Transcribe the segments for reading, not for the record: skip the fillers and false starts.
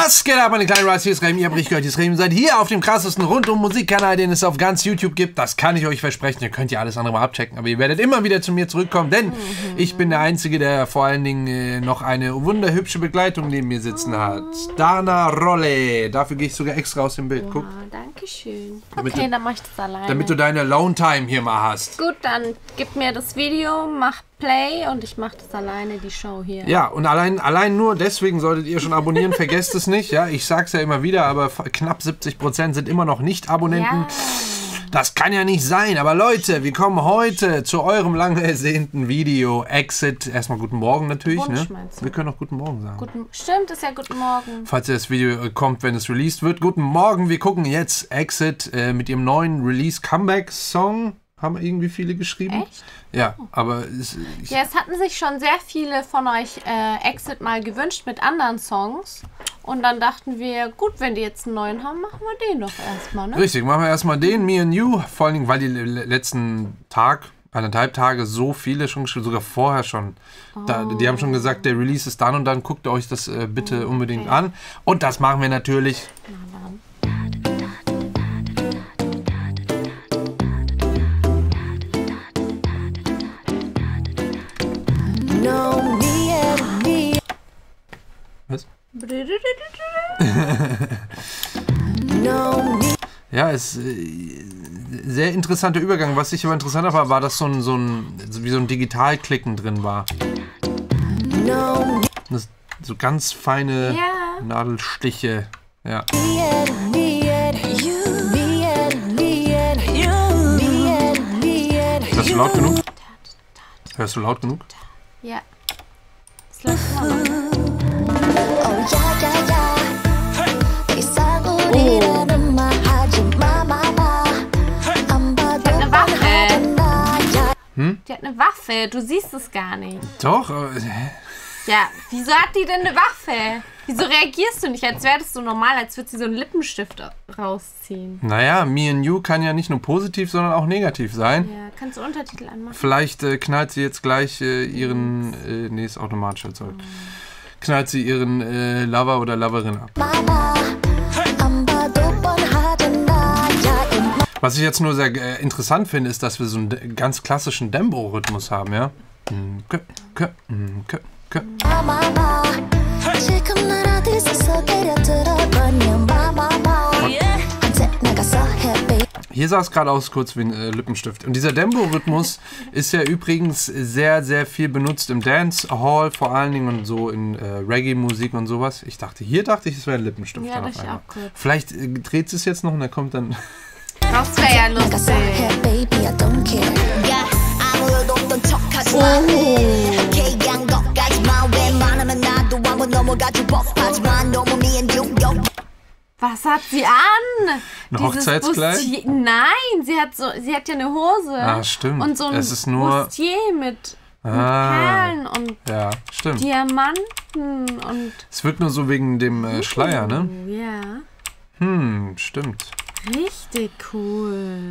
Was geht ab, meine kleinen Rice? Hier ist Remy, ihr habt richtig gehört, hier ist Remy. Seid hier auf dem krassesten Rundum-Musikkanal, den es auf ganz YouTube gibt. Das kann ich euch versprechen. Ihr könnt ja alles andere mal abchecken, aber ihr werdet immer wieder zu mir zurückkommen, denn ich bin der Einzige, der vor allen Dingen noch eine wunderhübsche Begleitung neben mir sitzen hat. Dana Rolle. Dafür gehe ich sogar extra aus dem Bild. Guck. Danke schön. Okay, dann mach ich das alleine. Damit du deine Alone-Time hier mal hast. Gut, dann gib mir das Video, mach Play und ich mach das alleine, die Show hier. Ja, und allein nur deswegen solltet ihr schon abonnieren, vergesst es nicht. Ja, ich sag's ja immer wieder, aber knapp 70% sind immer noch nicht Abonnenten. Ja. Das kann ja nicht sein. Aber Leute, wir kommen heute zu eurem lang ersehnten Video Exit. Erstmal guten Morgen natürlich. Wunsch, ne? Wir können auch guten Morgen sagen. Stimmt, ist ja guten Morgen. Falls das Video kommt, wenn es released wird. Guten Morgen, wir gucken jetzt Exit mit ihrem neuen Release-Comeback-Song. Haben irgendwie viele geschrieben. Echt? Ja, aber... es hatten sich schon sehr viele von euch Exit mal gewünscht mit anderen Songs. Und dann dachten wir, gut, wenn die jetzt einen neuen haben, machen wir den doch erstmal, ne? Richtig, machen wir erstmal den, Me and You. Vor allen Dingen, weil die letzten anderthalb Tage so viele schon geschrieben, sogar vorher schon. Die haben schon gesagt, der Release ist dann und dann, guckt euch das bitte unbedingt an. Und das machen wir natürlich... Was? Ja, ist sehr interessanter Übergang. Was ich aber interessanter war, dass so ein Digitalklicken drin war. Das, so ganz feine Nadelstiche. Ja. Hörst du laut genug? Hörst du laut genug? Ja. Das läuft immer noch. Die hat eine Waffe, du siehst es gar nicht. Doch, ja, wieso hat die denn eine Waffe? Wieso reagierst du nicht, als wärst du normal, als würde sie so einen Lippenstift rausziehen? Naja, Me and You kann ja nicht nur positiv, sondern auch negativ sein. Ja, kannst du Untertitel anmachen? Vielleicht knallt sie jetzt gleich ihren, nee, ist automatisch erzeugt. Knallt sie ihren Lover oder Loverin ab. Was ich jetzt nur sehr interessant finde, ist, dass wir so einen ganz klassischen Dembo-Rhythmus haben, ja? Hier sah es gerade aus kurz wie ein Lippenstift. Und dieser Dembo-Rhythmus ist ja übrigens sehr, sehr viel benutzt im Dancehall, vor allen Dingen und so in Reggae-Musik und sowas. Ich dachte, es wäre ein Lippenstift. Ja, das ist auch gut. Vielleicht dreht sie es jetzt noch und dann kommt dann... Das wäre ja lustig. Was hat sie an? Ein Hochzeitskleid? Nein, sie hat ja eine Hose. Ah, stimmt. Und so ein Bustier mit Perlen und Diamanten und... Es wirkt nur so wegen dem Schleier, ne? Ja. Stimmt. Richtig cool.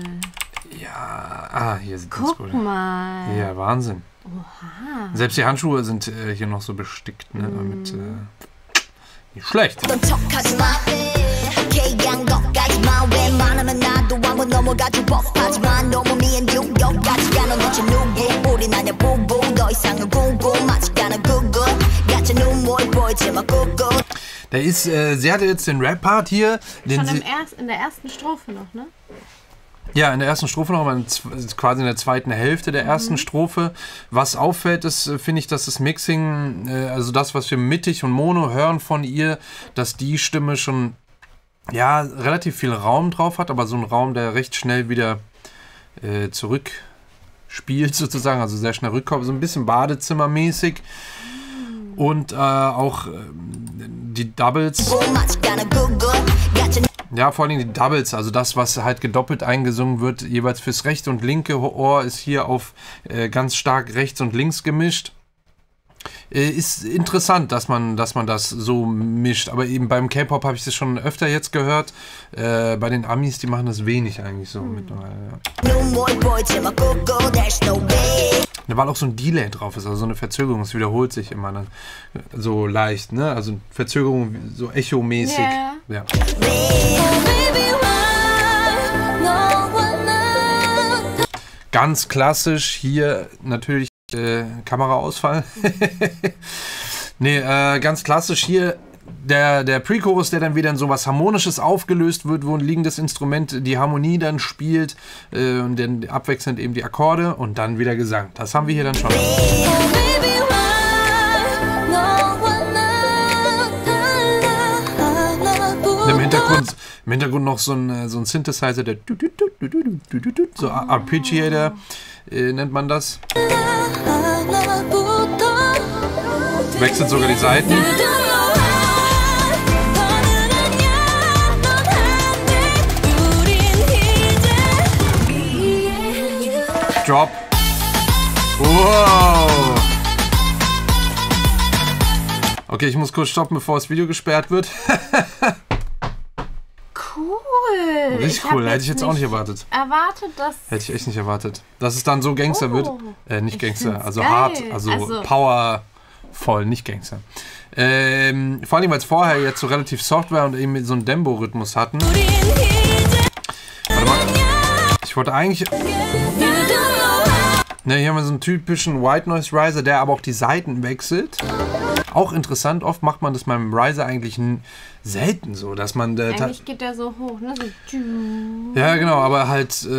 Ja, hier sieht das gut aus. Guck mal. Ja, Wahnsinn. Oha. Selbst die Handschuhe sind hier noch so bestickt, ne? Mit, nicht schlecht. Sie hatte jetzt den Rap-Part hier. Schon in der ersten Strophe noch, ne? Ja, in der ersten Strophe noch, aber quasi in der zweiten Hälfte der ersten Strophe. Was auffällt, ist, finde ich, dass das Mixing, also das, was wir mittig und mono hören von ihr, dass die Stimme schon, ja, relativ viel Raum drauf hat, aber so ein Raum, der recht schnell wieder zurückspielt sozusagen, also sehr schnell rückkommt, so ein bisschen badezimmermäßig. Und auch die Doubles. Ja, vor allem die Doubles, also das, was halt gedoppelt eingesungen wird, jeweils fürs rechte und linke Ohr, ist hier auf ganz stark rechts und links gemischt. Ist interessant, dass man das so mischt. Aber eben beim K-Pop habe ich das schon öfter jetzt gehört. Bei den Amis, die machen das wenig eigentlich so mittlerweile. Ja. Da war auch so ein Delay drauf, ist also so eine Verzögerung. Es wiederholt sich immer dann so leicht, ne? Also Verzögerung so echomäßig. Yeah. Ja. Ganz klassisch hier natürlich Kameraausfall. Nee, ganz klassisch hier der Pre-Chorus, der dann wieder in so was Harmonisches aufgelöst wird, wo ein liegendes Instrument die Harmonie dann spielt und dann abwechselnd eben die Akkorde und dann wieder Gesang. Das haben wir hier dann schon. Im Hintergrund noch so ein Synthesizer, der so Arpeggiator nennt man das. Wechselt sogar die Seiten. Drop. Wow. Okay, ich muss kurz stoppen, bevor das Video gesperrt wird. Cool. Richtig cool, hätte ich jetzt auch nicht erwartet. Hätte ich echt nicht erwartet. Dass es dann so Gangster wird. Nicht Gangster, also geil. Hart, also powervoll, nicht Gangster. Vor allem, weil es vorher jetzt so relativ soft war und eben so einen Dembo-Rhythmus hatten. Warte mal. Ich wollte eigentlich... Ne, hier haben wir so einen typischen White Noise Riser, der aber auch die Seiten wechselt. Auch interessant, oft macht man das beim Riser eigentlich selten so, dass man... eigentlich geht der so hoch, ne? So. Ja, genau, aber halt so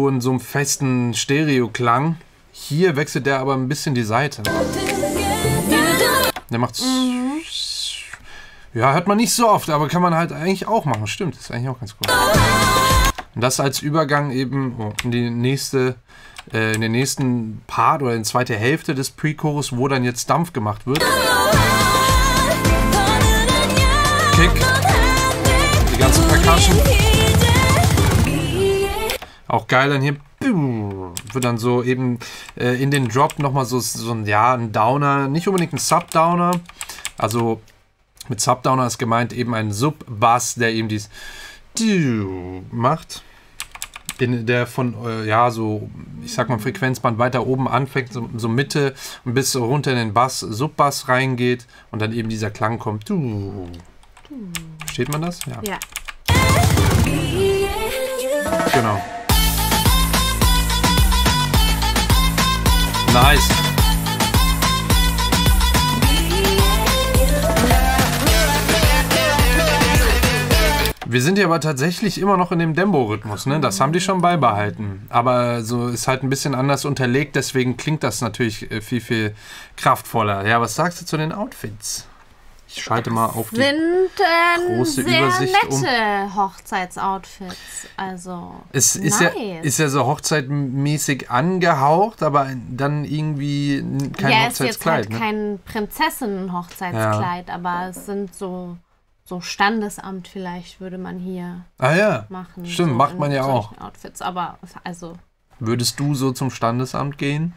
in so einem festen Stereo-Klang. Hier wechselt der aber ein bisschen die Seite. Der macht... Ja, hört man nicht so oft, aber kann man halt eigentlich auch machen. Stimmt, ist eigentlich auch ganz cool. Und das als Übergang eben in die nächste... in den nächsten Part oder in die zweite Hälfte des Pre-Chorus, wo dann jetzt Dampf gemacht wird. Kick. Die ganze Percussion. Auch geil dann hier wird dann so eben in den Drop nochmal so ein Downer, nicht unbedingt ein Sub-Downer. Also mit Sub-Downer ist gemeint eben ein Sub-Bass, der eben dies macht. Der von, so, ich sag mal, Frequenzband weiter oben anfängt, so Mitte und bis runter in den Bass, Subbass reingeht und dann eben dieser Klang kommt. Versteht man das? Ja. Genau. Nice. Wir sind ja aber tatsächlich immer noch in dem Dembo-Rhythmus, ne? Das haben die schon beibehalten. Aber so ist halt ein bisschen anders unterlegt, deswegen klingt das natürlich viel, viel kraftvoller. Ja, was sagst du zu den Outfits? Ich schalte mal auf die große Übersicht um. Sind nette Hochzeitsoutfits, also es nice. ist ja so hochzeitmäßig angehaucht, aber dann irgendwie kein Hochzeitskleid. Ja, ist jetzt halt kein Prinzessinnen-Hochzeitskleid, aber es sind so Standesamt vielleicht würde man hier machen. Stimmt, so macht man ja auch. Outfits, aber also... Würdest du so zum Standesamt gehen?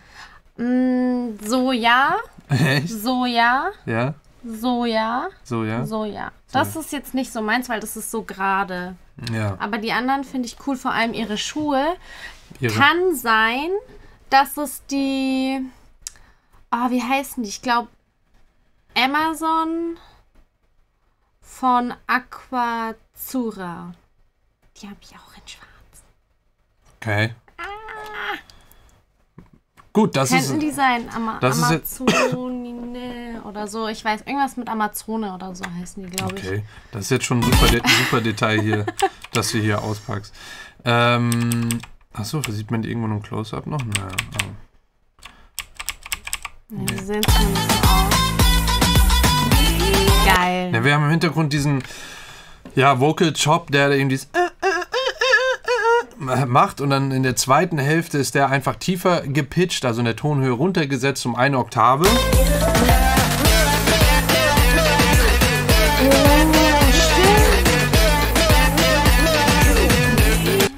So ja. Echt? So ja. Ja? So ja. So ja? So ja. Das ist jetzt nicht so meins, weil das ist so gerade. Ja. Aber die anderen finde ich cool, vor allem ihre Schuhe. Kann sein, dass es die... wie heißen die? Ich glaube Amazon... von Aquazzura. Die habe ich auch in schwarz. Okay. Gut, das ist... Könnten die sein? Amazonine oder so. Ich weiß, irgendwas mit Amazone oder so heißen die, glaube ich. Okay, das ist jetzt schon ein super Detail hier, dass du hier auspackst. Achso, sieht man die irgendwo im Close-Up noch? Naja. Nee, die sehen zumindest so aus. Geil. Ja, wir haben im Hintergrund diesen Vocal Chop, der eben dieses macht und dann in der zweiten Hälfte ist der einfach tiefer gepitcht, also in der Tonhöhe runtergesetzt um eine Oktave.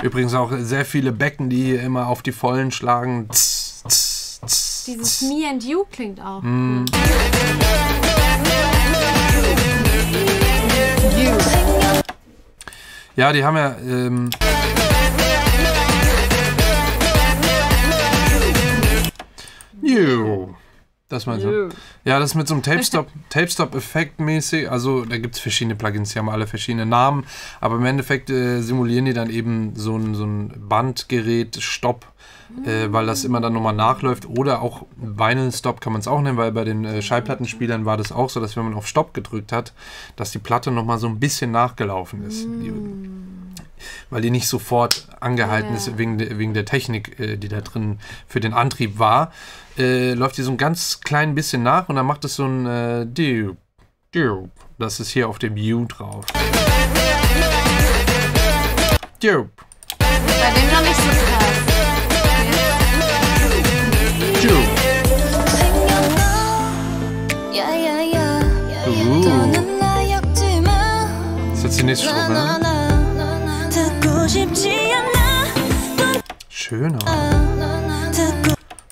Übrigens auch sehr viele Becken, die immer auf die Vollen schlagen. dieses Me and You klingt auch cool. Ja, die haben ja... Das meinst du? Ja, das mit so einem Tape-Stop-Effekt mäßig. Also da gibt es verschiedene Plugins, die haben alle verschiedene Namen. Aber im Endeffekt simulieren die dann eben so ein Bandgerät-Stopp, weil das immer dann nochmal nachläuft. Oder auch Vinyl-Stop kann man es auch nennen, weil bei den Schallplattenspielern war das auch so, dass wenn man auf Stopp gedrückt hat, dass die Platte nochmal so ein bisschen nachgelaufen ist. Weil die nicht sofort angehalten ist wegen der Technik, die da drin für den Antrieb war, läuft die so ein ganz klein bisschen nach und dann macht es so ein Dupe. Das ist hier auf dem U drauf. Dupe. Bei dem noch nicht so krass. Dupe. Das ist jetzt die nächste Strophe, ne? Schöner.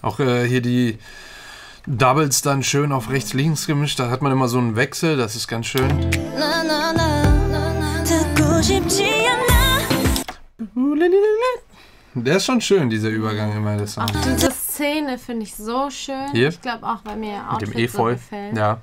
Auch hier die Doubles dann schön auf rechts-links gemischt. Da hat man immer so einen Wechsel, das ist ganz schön. Der ist schon schön, dieser Übergang immer. Das auch diese Szene finde ich so schön. Hier? Ich glaube auch, weil mir Outfit mit dem Efeu. So gefällt. Ja.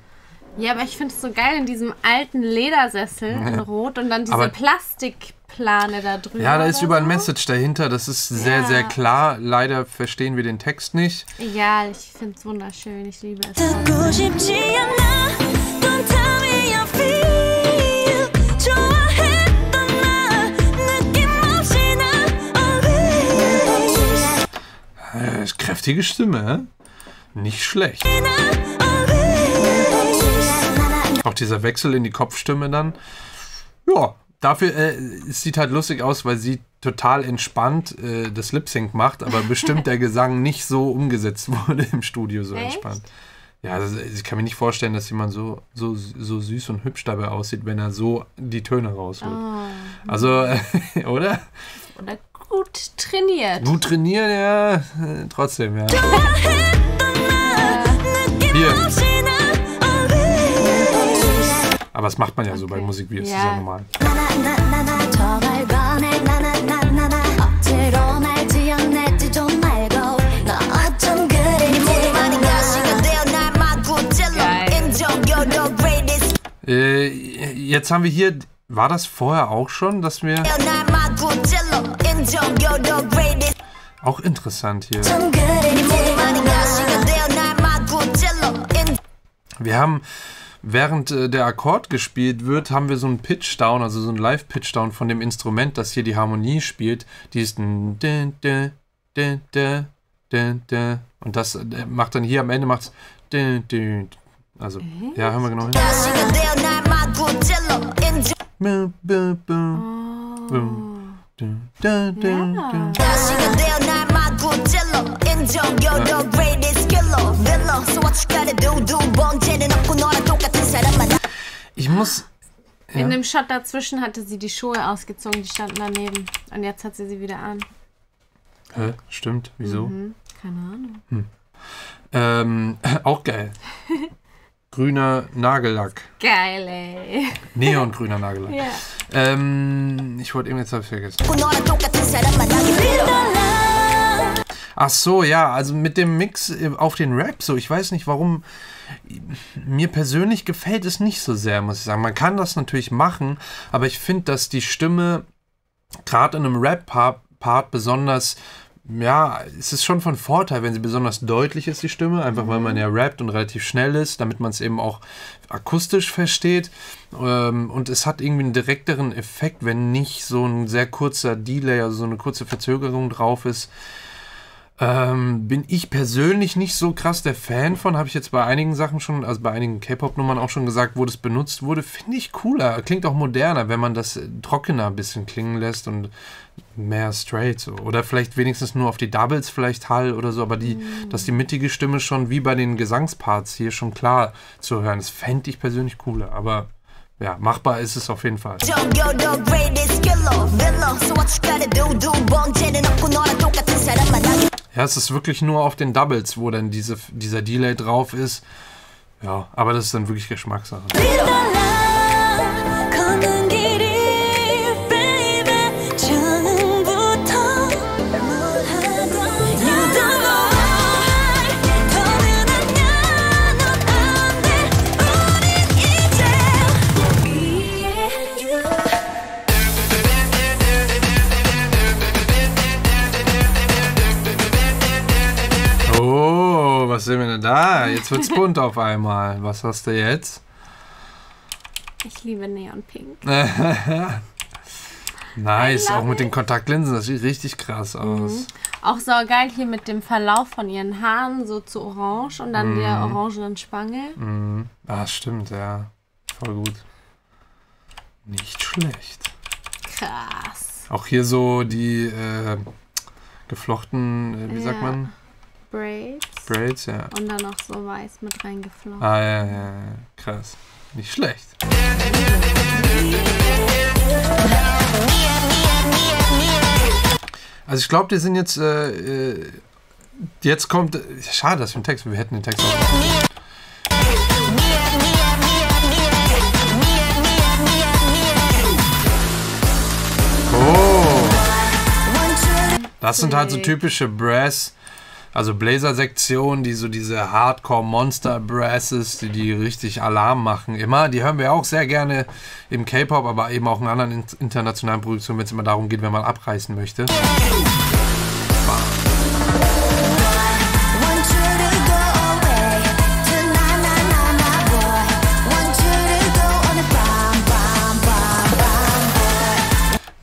Ja, aber ich finde es so geil in diesem alten Ledersessel in Rot und dann diese Plastikplane da drüber. Ja, da ist überall ein Message dahinter. Das ist sehr, sehr klar. Leider verstehen wir den Text nicht. Egal, ich finde es wunderschön. Ich liebe es. Kräftige Stimme, nicht schlecht. Auch dieser Wechsel in die Kopfstimme dann. Ja, dafür, es sieht halt lustig aus, weil sie total entspannt das Lip-Sync macht, aber bestimmt der Gesang nicht so umgesetzt wurde im Studio, so entspannt. Ja, also, ich kann mir nicht vorstellen, dass jemand so süß und hübsch dabei aussieht, wenn er so die Töne rausholt. Oh. Also, oder? Oder gut trainiert. Gut trainiert, ja, trotzdem, ja. Hier. Aber das macht man ja so bei Musikvideos, das ist ja normal. Jetzt haben wir hier, war das vorher auch schon, dass wir... Auch interessant hier. Wir haben, während der Akkord gespielt wird, haben wir so einen Pitch-Down, also so einen Live-Pitch-Down von dem Instrument, das hier die Harmonie spielt. Die ist ein und das macht dann hier am Ende macht's also, ja, hören wir genau hin. Ich muss... In dem Shot dazwischen hatte sie die Schuhe ausgezogen, die standen daneben. Und jetzt hat sie wieder an. Hä? Stimmt. Wieso? Keine Ahnung. Auch geil. Grüner Nagellack. Geil, ey. Neongrüner Nagellack. Ja. Ich wollte irgendwas vergessen. Ach so, ja, also mit dem Mix auf den Rap, so, ich weiß nicht warum, mir persönlich gefällt es nicht so sehr, muss ich sagen. Man kann das natürlich machen, aber ich finde, dass die Stimme gerade in einem Rap-Part besonders, ja, es ist schon von Vorteil, wenn sie besonders deutlich ist, die Stimme, einfach weil man ja rappt und relativ schnell ist, damit man es eben auch akustisch versteht. Und es hat irgendwie einen direkteren Effekt, wenn nicht so ein sehr kurzer Delay, also so eine kurze Verzögerung drauf ist. Bin ich persönlich nicht so krass der Fan von, habe ich jetzt bei einigen Sachen schon, also bei einigen K-Pop-Nummern auch schon gesagt, wo das benutzt wurde, finde ich cooler, klingt auch moderner, wenn man das trockener ein bisschen klingen lässt und mehr straight so. Oder vielleicht wenigstens nur auf die Doubles vielleicht Hall oder so, aber dass die mittige Stimme schon wie bei den Gesangsparts hier schon klar zu hören, das fände ich persönlich cooler, aber ja, machbar ist es auf jeden Fall. Ja, es ist wirklich nur auf den Doubles, wo dann dieser Delay drauf ist. Ja, aber das ist dann wirklich Geschmackssache. Was sehen wir denn da? Jetzt wird's bunt auf einmal. Was hast du jetzt? Ich liebe Neon Pink. Nice, auch mit den Kontaktlinsen. Das sieht richtig krass aus. Auch so geil hier mit dem Verlauf von ihren Haaren, so zu orange und dann der orangenen Spange. Ah, stimmt, ja. Voll gut. Nicht schlecht. Krass. Auch hier so die geflochten, wie sagt man? Braids, ja. Und dann noch so weiß mit reingeflochten. Ah, ja. Krass. Nicht schlecht. Also ich glaube, die sind jetzt... jetzt kommt... Schade, dass wir den Text... Wir hätten den Text auch... Oh! Das sind halt so typische Brass... Also Blazer-Sektionen, die so diese Hardcore-Monster-Brasses, die richtig Alarm machen immer. Die hören wir auch sehr gerne im K-Pop, aber eben auch in anderen internationalen Produktionen, wenn es immer darum geht, wenn man abreißen möchte.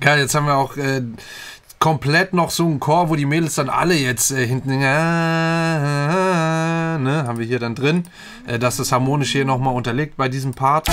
Geil, jetzt haben wir auch... komplett noch so ein Chor, wo die Mädels dann alle jetzt hinten ne, haben wir hier dann drin. Das ist harmonisch hier nochmal unterlegt bei diesem Part.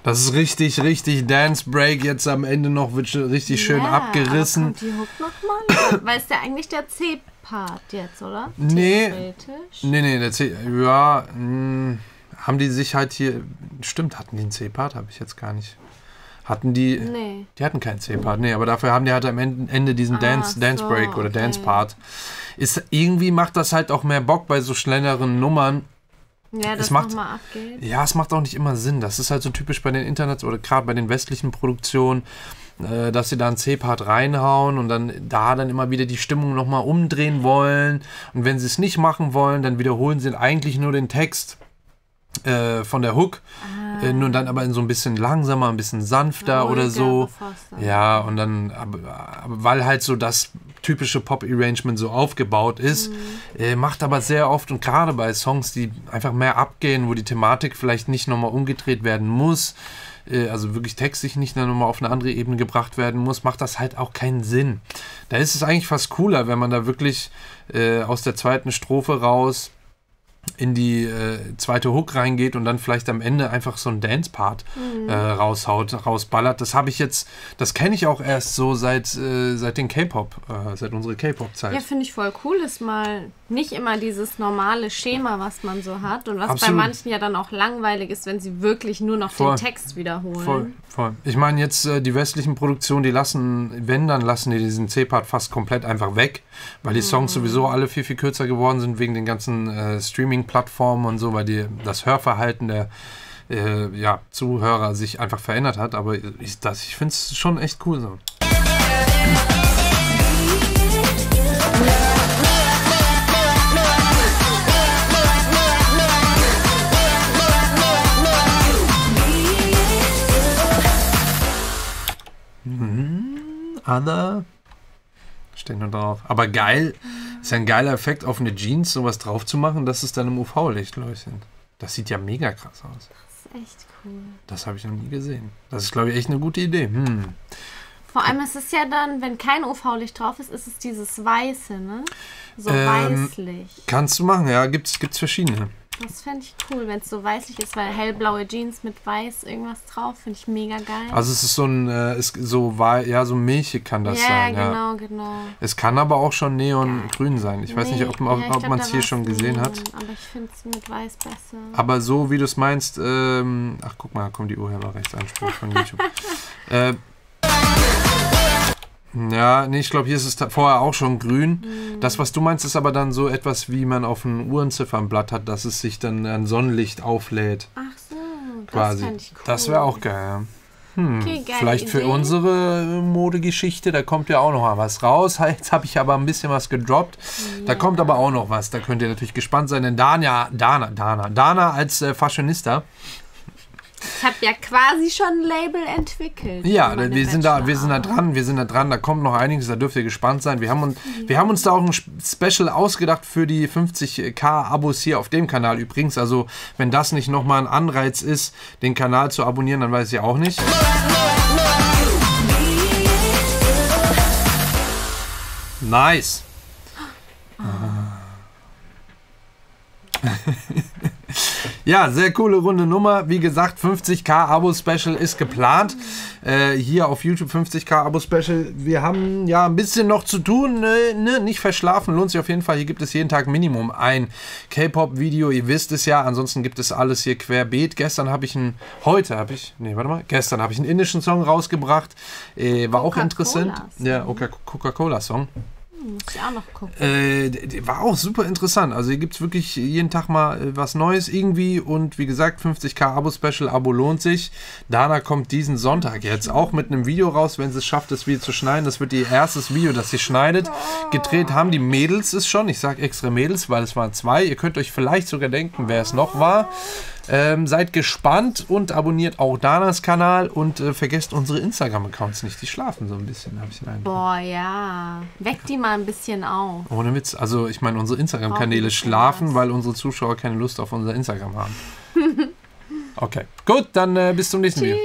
Das ist richtig Dance Break. Jetzt am Ende noch wird richtig schön abgerissen. Aber kommt die Hook nochmal? Weil es ja eigentlich der C-Part jetzt, oder? Nee, der C. Ja, haben die sich halt hier. Stimmt, hatten die einen C-Part? Habe ich jetzt gar nicht. Hatten die. Nee. Die hatten keinen C-Part. Nee, aber dafür haben die halt am Ende diesen Dance Break oder Dance Part. Irgendwie macht das halt auch mehr Bock bei so schnelleren Nummern. Ja, das nochmal abgeht. Ja, es macht auch nicht immer Sinn. Das ist halt so typisch bei den Internets oder gerade bei den westlichen Produktionen, dass sie da einen C-Part reinhauen und dann immer wieder die Stimmung nochmal umdrehen wollen. Und wenn sie es nicht machen wollen, dann wiederholen sie eigentlich nur den Text von der Hook. Nur dann aber in so ein bisschen langsamer, ein bisschen sanfter oder so. Ja, und dann, aber weil halt so das typische Pop-Arrangement so aufgebaut ist, macht aber sehr oft und gerade bei Songs, die einfach mehr abgehen, wo die Thematik vielleicht nicht nochmal umgedreht werden muss, also wirklich textlich nicht nochmal auf eine andere Ebene gebracht werden muss, macht das halt auch keinen Sinn. Da ist es eigentlich fast cooler, wenn man da wirklich aus der zweiten Strophe raus in die zweite Hook reingeht und dann vielleicht am Ende einfach so einen Dance-Part rausballert. Das kenne ich auch erst so seit den K-Pop, seit unserer K-Pop-Zeit. Ja, finde ich voll cool, ist mal nicht immer dieses normale Schema, was man so hat und was Absolut. bei manchen ja dann auch langweilig ist, wenn sie wirklich nur noch den Text wiederholen. Voll. Ich meine jetzt die westlichen Produktionen, die lassen die diesen C-Part fast komplett einfach weg, weil die Songs sowieso alle viel finde geworden sind wegen den ganzen Streaming-Plattformen und so, weil das Hörverhalten der Zuhörer sich einfach verändert hat. Aber ich finde es schon echt cool so. Other steht nur drauf. Aber geil, ist ja ein geiler Effekt, auf eine Jeans sowas drauf zu machen, dass es dann im UV-Licht leuchtet. Das sieht ja mega krass aus. Das ist echt cool. Das habe ich noch nie gesehen. Das ist, glaube ich, echt eine gute Idee. Vor allem ist es ja dann, wenn kein UV-Licht drauf ist, ist es dieses Weiße, ne? So weißlich. Kannst du machen, ja, gibt's verschiedene. Das fände ich cool, wenn es so weißlich ist, weil hellblaue Jeans mit weiß irgendwas drauf, finde ich mega geil. Also es ist so so milchig kann das sein. Ja, genau. Es kann aber auch schon neongrün sein. Ich weiß nicht, ob man es hier schon gesehen hat. Aber ich finde es mit weiß besser. Aber so wie du es meinst, ach guck mal, da kommt die Urheber rechts Einspruch von YouTube. Ja, nee, ich glaube, hier ist es vorher auch schon grün. Das, was du meinst, ist aber dann so etwas, wie man auf einem Uhrenziffernblatt hat, dass es sich dann an Sonnenlicht auflädt. Ach so, quasi. Das fände ich cool. Das wäre auch geil, ja. Okay, geile Vielleicht Idee. für unsere Modegeschichte, da kommt ja auch noch mal was raus. Jetzt habe ich aber ein bisschen was gedroppt. Ja. Da kommt aber auch noch was. Da könnt ihr natürlich gespannt sein, denn Dana als Fashionista. Ich habe ja quasi schon ein Label entwickelt. Ja, wir sind da dran, da kommt noch einiges, da dürft ihr gespannt sein. Wir haben uns da auch ein Special ausgedacht für die 50.000 Abos hier auf dem Kanal übrigens. Also, wenn das nicht nochmal ein Anreiz ist, den Kanal zu abonnieren, dann weiß ich auch nicht. Nice. Ja, sehr coole runde Nummer. Wie gesagt, 50.000 Abo-Special ist geplant. Hier auf YouTube 50.000 Abo-Special. Wir haben ja ein bisschen noch zu tun. Nicht verschlafen, lohnt sich auf jeden Fall. Hier gibt es jeden Tag Minimum ein K-Pop-Video. Ihr wisst es ja. Ansonsten gibt es alles hier querbeet. Gestern habe ich einen indischen Song rausgebracht. War auch interessant. Ja, Coca-Cola-Song. Muss ich auch noch gucken. War auch super interessant. Also hier gibt es wirklich jeden Tag mal was Neues irgendwie. Und wie gesagt, 50.000 Abo-Special. Abo lohnt sich. Dana kommt diesen Sonntag jetzt auch mit einem Video raus, wenn sie es schafft, das Video zu schneiden. Das wird ihr erstes Video, das sie schneidet. Gedreht haben die Mädels es schon. Ich sage extra Mädels, weil es waren 2. Ihr könnt euch vielleicht sogar denken, wer es noch war. Seid gespannt und abonniert auch Danas Kanal und vergesst unsere Instagram-Accounts nicht. Die schlafen so ein bisschen, habe ich den Eindruck. Boah, ja. Weck die mal ein bisschen auf. Ohne Witz. Also ich meine, unsere Instagram-Kanäle schlafen, weil unsere Zuschauer keine Lust auf unser Instagram haben. Okay, gut, dann bis zum nächsten Video.